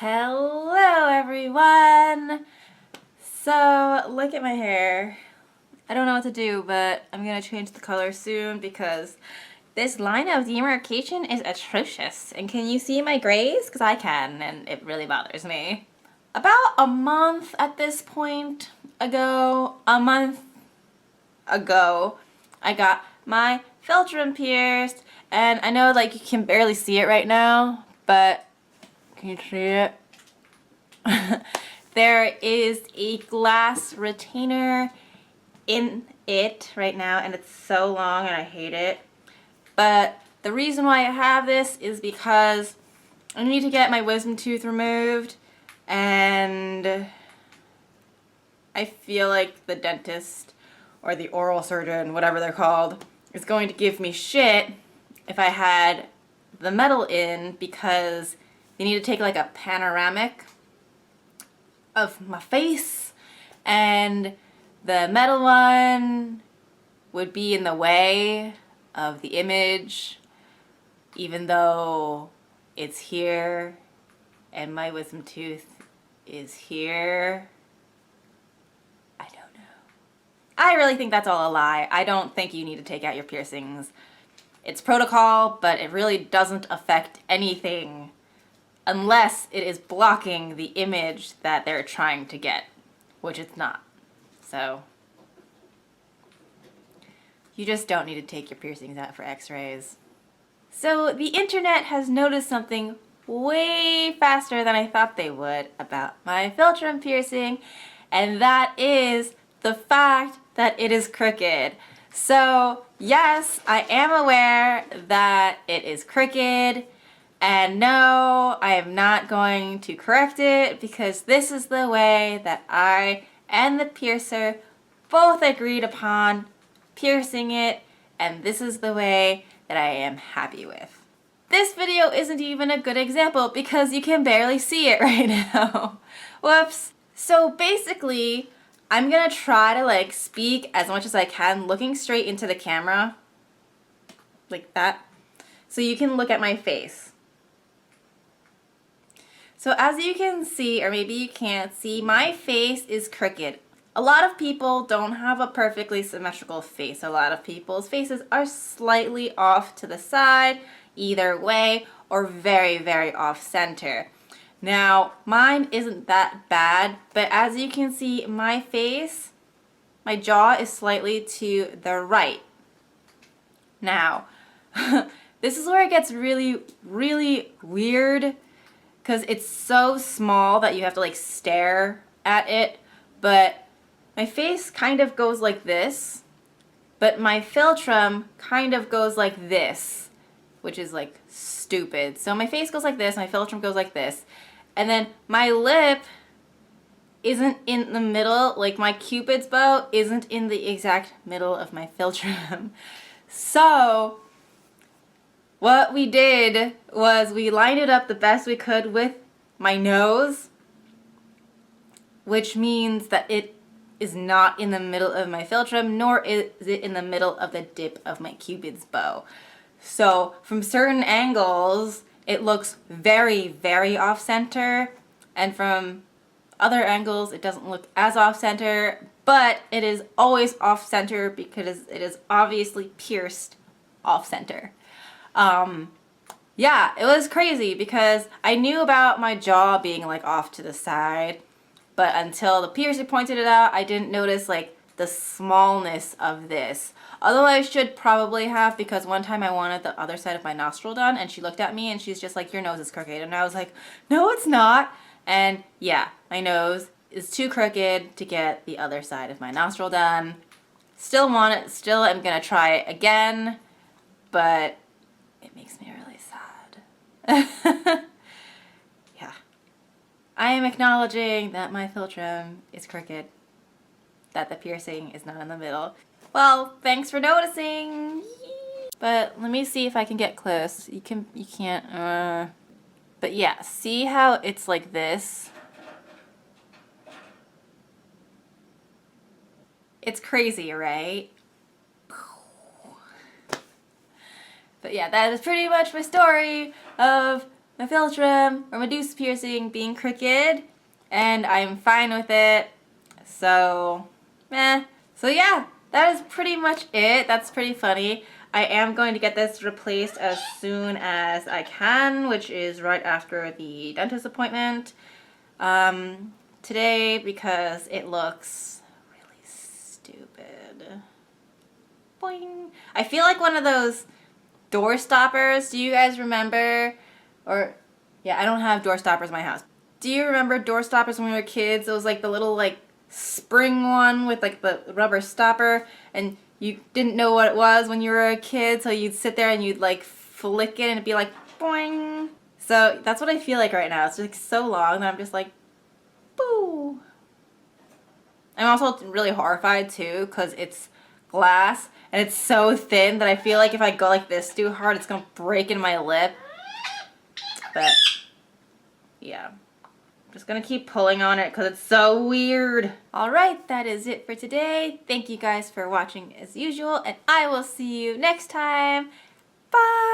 Hello everyone! So, look at my hair. I don't know what to do, but I'm gonna change the color soon because this line of demarcation is atrocious. And can you see my grays? Because I can, and it really bothers me. About a month at this point ago, I got my philtrum pierced, and I know like you can barely see it right now, but can you see it? There is a glass retainer in it right now, and it's so long and I hate it. But the reason why I have this is because I need to get my wisdom tooth removed, and I feel like the dentist or the oral surgeon, whatever they're called, is going to give me shit if I had the metal in, because they need to take like a panoramic of my face, and the metal one would be in the way of the image, even though it's here and my wisdom tooth is here. I don't know. I really think that's all a lie. I don't think you need to take out your piercings. It's protocol, but it really doesn't affect anything unless it is blocking the image that they're trying to get, which it's not. So you just don't need to take your piercings out for x-rays. So the internet has noticed something way faster than I thought they would about my philtrum piercing, and that is the fact that it is crooked. So yes, I am aware that it is crooked, and no, I am not going to correct it because this is the way that I and the piercer both agreed upon piercing it, and this is the way that I am happy with. This video isn't even a good example because you can barely see it right now. Whoops. So basically, I'm gonna try to like speak as much as I can looking straight into the camera, like that, so you can look at my face. So as you can see, or maybe you can't see, my face is crooked. A lot of people don't have a perfectly symmetrical face. A lot of people's faces are slightly off to the side, either way, or very, very off center. Now, mine isn't that bad, but as you can see, my face, my jaw is slightly to the right. Now, this is where it gets really, really weird, because it's so small that you have to like stare at it, but my face kind of goes like this, but my philtrum kind of goes like this, which is like stupid. So my face goes like this, my philtrum goes like this, and then my lip isn't in the middle, like my cupid's bow isn't in the exact middle of my philtrum. So what we did was we lined it up the best we could with my nose, which means that it is not in the middle of my philtrum, nor is it in the middle of the dip of my cupid's bow. So from certain angles, it looks very, very off-center, and from other angles, it doesn't look as off-center, but it is always off-center because it is obviously pierced off-center. Yeah, it was crazy because I knew about my jaw being like off to the side, but until the piercer pointed it out, I didn't notice like the smallness of this. Although I should probably have, because one time I wanted the other side of my nostril done, and she looked at me and she's just like, your nose is crooked. And I was like, no, it's not. And yeah, my nose is too crooked to get the other side of my nostril done. Still want it, still am gonna try it again, but it makes me really sad. Yeah. I am acknowledging that my philtrum is crooked, that the piercing is not in the middle. Well, thanks for noticing. But let me see if I can get close. You can't, but yeah, see how it's like this? It's crazy, right? But yeah, that is pretty much my story of my philtrum or Medusa piercing being crooked, and I'm fine with it. So, So yeah, that is pretty much it. That's pretty funny. I am going to get this replaced as soon as I can, which is right after the dentist appointment today, because it looks really stupid. Boing. I feel like one of those door stoppers. Do you guys remember? Or, yeah, I don't have door stoppers in my house. Do you remember door stoppers when we were kids? It was like the little like spring one with like the rubber stopper, and you didn't know what it was when you were a kid, so you'd sit there and you'd like flick it and it'd be like boing. So that's what I feel like right now. It's like so long that I'm just like, boo. I'm also really horrified too because it's glass and it's so thin that I feel like if I go like this too hard, it's gonna break in my lip. But yeah. I'm just gonna keep pulling on it because it's so weird. Alright, that is it for today. Thank you guys for watching as usual, and I will see you next time. Bye!